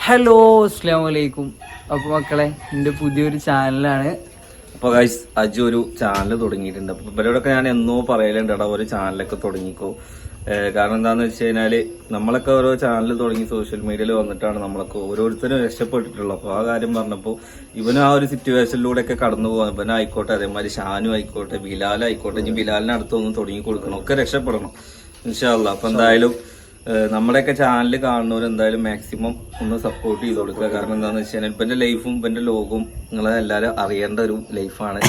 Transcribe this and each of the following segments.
Hello അസ്സലാമു അലൈക്കും. അപ്പോൾ മക്കളെ, എൻ്റെ പുതിയൊരു ചാനലാണ്. അപ്പോൾ ഗൈസ്, അജു ഒരു ചാനൽ തുടങ്ങിയിട്ടുണ്ട്. അപ്പോൾ ഇവരോടൊക്കെ ഞാൻ എന്നോ പറയലുണ്ട്, എടാ ഒരു ചാനലൊക്കെ തുടങ്ങിക്കോ. കാരണം എന്താണെന്ന് വെച്ച് കഴിഞ്ഞാൽ നമ്മളൊക്കെ ഓരോ ചാനൽ തുടങ്ങി സോഷ്യൽ മീഡിയയിൽ വന്നിട്ടാണ് നമ്മളൊക്കെ ഓരോരുത്തരും രക്ഷപ്പെട്ടിട്ടുള്ളത്. അപ്പോൾ ആ കാര്യം പറഞ്ഞപ്പോൾ ഇവനും ആ ഒരു സിറ്റുവേഷനിലൂടെയൊക്കെ കടന്നു പോകാൻ, ഇവനായിക്കോട്ടെ, അതേമാതിരി ഷാനു ആയിക്കോട്ടെ, ബിലാലായിക്കോട്ടെ, ഇനി ബിലാലിന് അടുത്തൊന്നും തുടങ്ങി കൊടുക്കണം, ഒക്കെ രക്ഷപ്പെടണം ഇൻഷാ അല്ലാഹ്. അപ്പോൾ എന്തായാലും നമ്മുടെയൊക്കെ ചാനൽ കാണുന്നവർ എന്തായാലും മാക്സിമം ഒന്ന് സപ്പോർട്ട് ചെയ്ത് കൊടുക്കുക. കാരണം എന്താണെന്ന് വെച്ച് കഴിഞ്ഞാൽ ഇപ്പം എൻ്റെ ലൈഫും ഇപ്പം എൻ്റെ ലോകവും നിങ്ങളെ എല്ലാവരും അറിയേണ്ട ഒരു ലൈഫാണ്.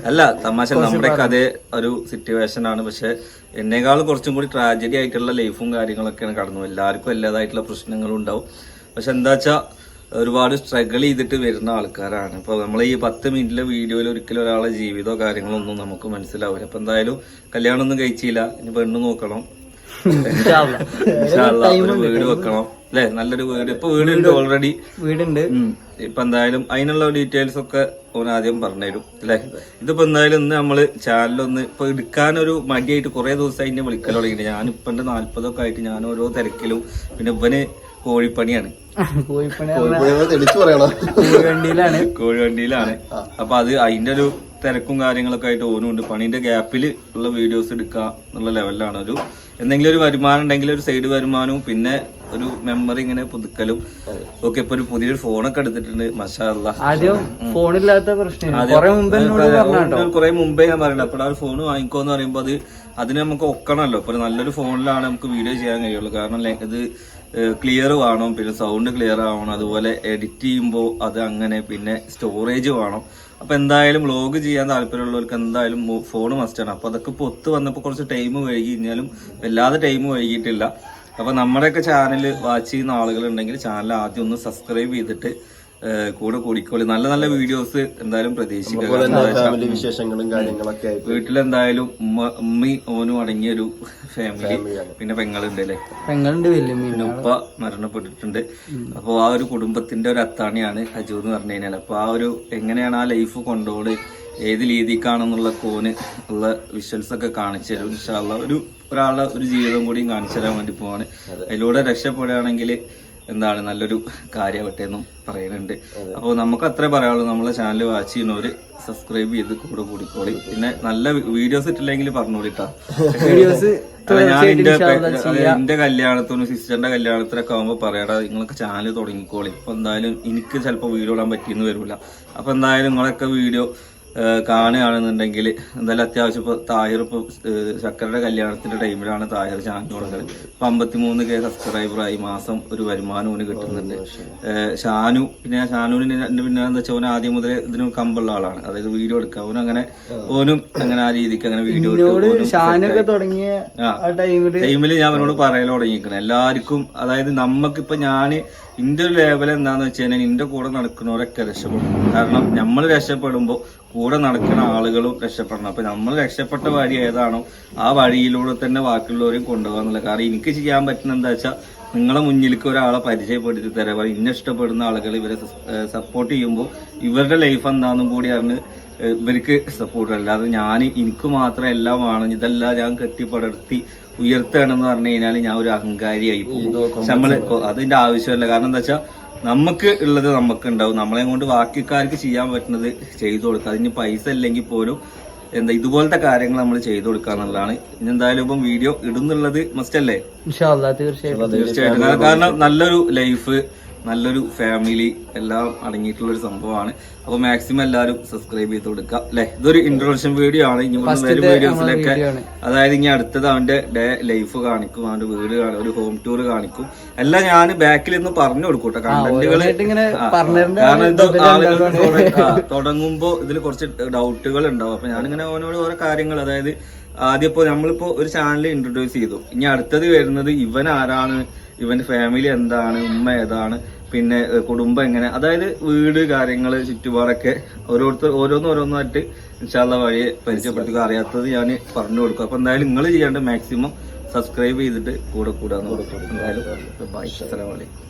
അല്ല തമാശ, നമ്മുടെയൊക്കെ അതേ ഒരു സിറ്റുവേഷൻ ആണ്. പക്ഷെ എന്നേക്കാൾ കുറച്ചും കൂടി ട്രാജഡി ആയിട്ടുള്ള ലൈഫും കാര്യങ്ങളൊക്കെയാണ് കടന്നു. എല്ലാവർക്കും എല്ലാതായിട്ടുള്ള പ്രശ്നങ്ങളും ഉണ്ടാവും. പക്ഷെ എന്താ വെച്ചാൽ ഒരുപാട് സ്ട്രഗിൾ ചെയ്തിട്ട് വരുന്ന ആൾക്കാരാണ്. ഇപ്പൊ നമ്മൾ ഈ 10 മിനിറ്റിലെ വീഡിയോയിൽ ഒരിക്കലും ഒരാളെ ജീവിതമോ കാര്യങ്ങളോ ഒന്നും നമുക്ക് മനസ്സിലാവില്ല. അപ്പൊ എന്തായാലും കല്യാണം ഒന്നും കഴിച്ചില്ല, ഇനി പെണ്ണ് നോക്കണം, ഒരു വീട് വെക്കണം അല്ലെ, നല്ലൊരു വീട്. ഇപ്പൊ വീടുണ്ട്, ഓൾറെഡി വീടുണ്ട്. ഇപ്പൊ എന്തായാലും അതിനുള്ള ഡീറ്റെയിൽസ് ഒക്കെ ഓൻ ആദ്യം പറഞ്ഞുതരും അല്ലെ. ഇതിപ്പോ എന്തായാലും ഇന്ന് നമ്മള് ചാനലൊന്ന് ഇപ്പൊ എടുക്കാനൊരു മടിയായിട്ട് കുറെ ദിവസമായി എന്നെ വിളിക്കൽ തുടങ്ങിയിട്ട്. ഞാനിപ്പോ എന്റെ 40 ആയിട്ട് ഞാൻ ഓരോ തിരക്കിലും, പിന്നെ ഇവന് കോഴിപ്പണിയാണ്, കോഴിവണ്ടിയിലാണ്. അപ്പൊ അത് അതിന്റെ ഒരു തിരക്കും കാര്യങ്ങളൊക്കെ ആയിട്ട് ഓനുണ്ട്. പണിന്റെ ഗ്യാപ്പിൽ ഉള്ള വീഡിയോസ് എടുക്കുക എന്നുള്ള ലെവലിലാണ്. ഒരു എന്തെങ്കിലും ഒരു വരുമാനം ഉണ്ടെങ്കിൽ ഒരു സൈഡ് വരുമാനവും പിന്നെ ഒരു മെമ്മറി ഇങ്ങനെ പുതുക്കലും ഒക്കെ. ഇപ്പൊ ഒരു പുതിയൊരു ഫോണൊക്കെ എടുത്തിട്ടുണ്ട്, മാഷാ അല്ലാഹ്. ആദ്യം ഫോണില്ലാത്ത പ്രശ്നം കുറെ മുമ്പേ ഞാൻ പറയണ്ട. അപ്പോൾ ആ ഒരു ഫോൺ വാങ്ങിക്കോന്ന് പറയുമ്പോ അതിന് നമുക്ക് ഒക്കണമല്ലോ. ഇപ്പൊ നല്ലൊരു ഫോണിലാണ് നമുക്ക് വീഡിയോ ചെയ്യാൻ കഴിയുള്ളൂ. കാരണം ഇത് ക്ലിയർ വേണം, പിന്നെ സൗണ്ട് ക്ലിയർ ആവണം, അതുപോലെ എഡിറ്റ് ചെയ്യുമ്പോൾ അത് അങ്ങനെ, പിന്നെ സ്റ്റോറേജ് വേണം. അപ്പൊ എന്തായാലും വ്ലോഗ് ചെയ്യാൻ താല്പര്യമുള്ളവർക്ക് എന്തായാലും ഫോൺ മസ്റ്റാണ്. അപ്പൊ അതൊക്കെ ഇപ്പൊ ഒത്തു വന്നപ്പോൾ കുറച്ച് ടൈം വൈകി, കഴിഞ്ഞാലും വല്ലാതെ ടൈം വൈകിട്ടില്ല. അപ്പൊ നമ്മുടെയൊക്കെ ചാനൽ വാച്ച് ചെയ്യുന്ന ആളുകളുണ്ടെങ്കിൽ ചാനൽ ആദ്യം ഒന്ന് സബ്സ്ക്രൈബ് ചെയ്തിട്ട് കൂടെ കൂടിക്കോളി. നല്ല നല്ല വീഡിയോസ് എന്തായാലും പ്രതീക്ഷിക്കുക. വീട്ടിലെന്തായാലും ഉമ്മി ഓനും അടങ്ങിയ ഒരു ഫാമിലി, പിന്നെ പെങ്ങളുണ്ട് അല്ലേ, പെങ്ങളുണ്ട്, പിന്നെ ഉപ്പ മരണപ്പെട്ടിട്ടുണ്ട്. അപ്പൊ ആ ഒരു കുടുംബത്തിന്റെ ഒരു അത്താണിയാണ് അജു എന്ന് പറഞ്ഞു കഴിഞ്ഞാൽ. അപ്പൊ ആ ഒരു എങ്ങനെയാണ് ആ ലൈഫ് കൊണ്ടുപോയി, ഏത് രീതിക്കാണെന്നുള്ള കോന് ഉള്ള വിഷ്വൽസ് ഒക്കെ കാണിച്ചു തരും ഇൻഷാ അല്ലാഹ്. ഒരാളുടെ ഒരു ജീവിതം കൂടിയും കാണിച്ചു തരാൻ വേണ്ടി പോവാണ്. അതിലൂടെ രക്ഷപ്പെടുകയാണെങ്കിൽ എന്താണ് നല്ലൊരു കാര്യമാവട്ടെ എന്നും പറയുന്നുണ്ട്. അപ്പോൾ നമുക്ക് അത്രേ പറയാനുള്ളൂ. നമ്മളെ ചാനൽ വാച്ച് ചെയ്യുന്നവര് സബ്സ്ക്രൈബ് ചെയ്ത് കൂടെ കൂടിക്കോളി. പിന്നെ നല്ല വീഡിയോസ് ഇട്ടില്ലെങ്കിൽ പറഞ്ഞോളിട്ടാ. ഞാൻ എന്റെ കല്യാണത്തിനും സിസ്റ്ററിന്റെ കല്യാണത്തിനൊക്കെ ആകുമ്പോ പറയാടാ, നിങ്ങൾക്ക് ചാനൽ തുടങ്ങിക്കോളി. അപ്പൊ എന്തായാലും എനിക്ക് ചിലപ്പോ വീഡിയോ ഇടാൻ പറ്റിയെന്ന് വരില്ല. അപ്പൊ എന്തായാലും നിങ്ങളൊക്കെ വീഡിയോ കാണുകയാണെന്നുണ്ടെങ്കിൽ എന്തായാലും അത്യാവശ്യം ഇപ്പൊ താഹിർ ഇപ്പൊ ചക്കരയുടെ കല്യാണത്തിന്റെ ടൈമിലാണ് താഹിർ ചാനൽ തുടങ്ങുന്നത്. 53K സബ്സ്ക്രൈബറായി, മാസം ഒരു വരുമാനം ഓന് കിട്ടുന്നുണ്ട്. ഷാനു, പിന്നെ ഷാനുവിന് പിന്നെ എന്താ വെച്ചാൽ ഓൻ ആദ്യം മുതലേ ഇതിന് കമ്പുള്ള ആളാണ്, അതായത് വീഡിയോ എടുക്കുക. ഓനും അങ്ങനെ ആ രീതിക്ക് അങ്ങനെ വീഡിയോ ടൈമില് ഞാൻ അവനോട് പറയൽ തുടങ്ങിയിരിക്കണം എല്ലാവർക്കും. അതായത് നമുക്കിപ്പോ ഇന്റെ ഒരു ലെവൽ എന്താന്ന് വെച്ച് കഴിഞ്ഞാൽ ഇന്റെ കൂടെ നടക്കുന്നവരൊക്കെ രക്ഷപ്പെടും. കാരണം നമ്മൾ രക്ഷപ്പെടുമ്പോ കൂടെ നടക്കുന്ന ആളുകളും രക്ഷപ്പെടണം. അപ്പൊ നമ്മൾ രക്ഷപ്പെട്ട വഴി ഏതാണോ ആ വഴിയിലൂടെ തന്നെ ബാക്കിയുള്ളവരെയും കൊണ്ടുപോകാന്നുള്ള. കാരണം എനിക്ക് ചെയ്യാൻ പറ്റുന്ന എന്താ വെച്ചാൽ നിങ്ങളെ മുന്നിലേക്ക് ഒരാളെ പരിചയപ്പെടുത്തി തരാം. ഇന്നെ ഇഷ്ടപ്പെടുന്ന ആളുകൾ ഇവരെ സപ്പോർട്ട് ചെയ്യുമ്പോൾ ഇവരുടെ ലൈഫ് എന്താണെന്നും കൂടി അറിഞ്ഞ് ഇവർക്ക് സപ്പോർട്ട്. അല്ലാതെ എനിക്ക് മാത്രം എല്ലാം വേണം, ഇതെല്ലാം ഞാൻ കെട്ടിപ്പടർത്തി ഉയർത്തുകയാണെന്ന് പറഞ്ഞു കഴിഞ്ഞാൽ ഞാൻ ഒരു അഹങ്കാരിയായി പോകും. നമ്മള് അതിന്റെ ആവശ്യമല്ല. കാരണം എന്താ വെച്ചാൽ നമുക്ക് ഉള്ളത് നമുക്ക് ഉണ്ടാവും. നമ്മളെ കൊണ്ട് ബാക്കിക്കാർക്ക് ചെയ്യാൻ പറ്റുന്നത് ചെയ്തു കൊടുക്കുക. അതിന് പൈസ ഇല്ലെങ്കിൽ പോലും ഇതുപോലത്തെ കാര്യങ്ങൾ നമ്മൾ ചെയ്തു കൊടുക്കുക എന്നുള്ളതാണ്. ഇനി എന്തായാലും ഇപ്പം വീഡിയോ ഇടുന്നുള്ളത് മസ്റ്റ് അല്ലേ? തീർച്ചയായിട്ടും. കാരണം നല്ലൊരു ലൈഫ്, നല്ലൊരു ഫാമിലി എല്ലാം അടങ്ങിയിട്ടുള്ള ഒരു സംഭവമാണ്. അപ്പൊ മാക്സിമം എല്ലാവരും സബ്സ്ക്രൈബ് ചെയ്ത് കൊടുക്കുക അല്ലെ. ഇതൊരു ഇൻട്രൊഡക്ഷൻ വീഡിയോ ആണ്. ഇനി വരും വീഡിയോസിലൊക്കെ അതായത് ഇനി അടുത്തത് അവന്റെ ഡേ ലൈഫ് കാണിക്കും, അവന്റെ വീട് ഒരു ഹോം ടൂർ കാണിക്കും. എല്ലാം ഞാൻ ബാക്കിൽ നിന്ന് പറഞ്ഞു കൊടുക്കൂട്ടെ കണ്ടന്റുകൾ. കാരണം ഇത് ആളുകൾ തുടങ്ങുമ്പോ ഇതിൽ കുറച്ച് ഡൗട്ടുകൾ ഉണ്ടാവും. അപ്പൊ ഞാനിങ്ങനെ ഓനോട് ഓരോ കാര്യങ്ങൾ, അതായത് ആദ്യം ഇപ്പോ നമ്മളിപ്പോ ഒരു ചാനൽ ഇൻട്രൊഡ്യൂസ് ചെയ്തു, ഇനി അടുത്തത് വരുന്നത് ഇവൻ ആരാണ്, ഇവന്റെ ഫാമിലി എന്താണ്, ഉമ്മ ഏതാണ്, പിന്നെ കുടുംബം എങ്ങനെ, അതായത് വീട് കാര്യങ്ങള് ചുറ്റുപാടൊക്കെ ഓരോന്നായിട്ട് ഇൻഷാ അല്ലാഹ് വഴിയെ പരിചയപ്പെടുത്തുക. അറിയാത്തത് ഞാൻ പറഞ്ഞു കൊടുക്കും. അപ്പൊ എന്തായാലും നിങ്ങൾ ചെയ്യേണ്ട മാക്സിമം സബ്സ്ക്രൈബ് ചെയ്തിട്ട് കൂടാന്ന് കൊടുക്കും. എന്തായാലും ബൈ, അസ്സലാമു അലൈക്കും.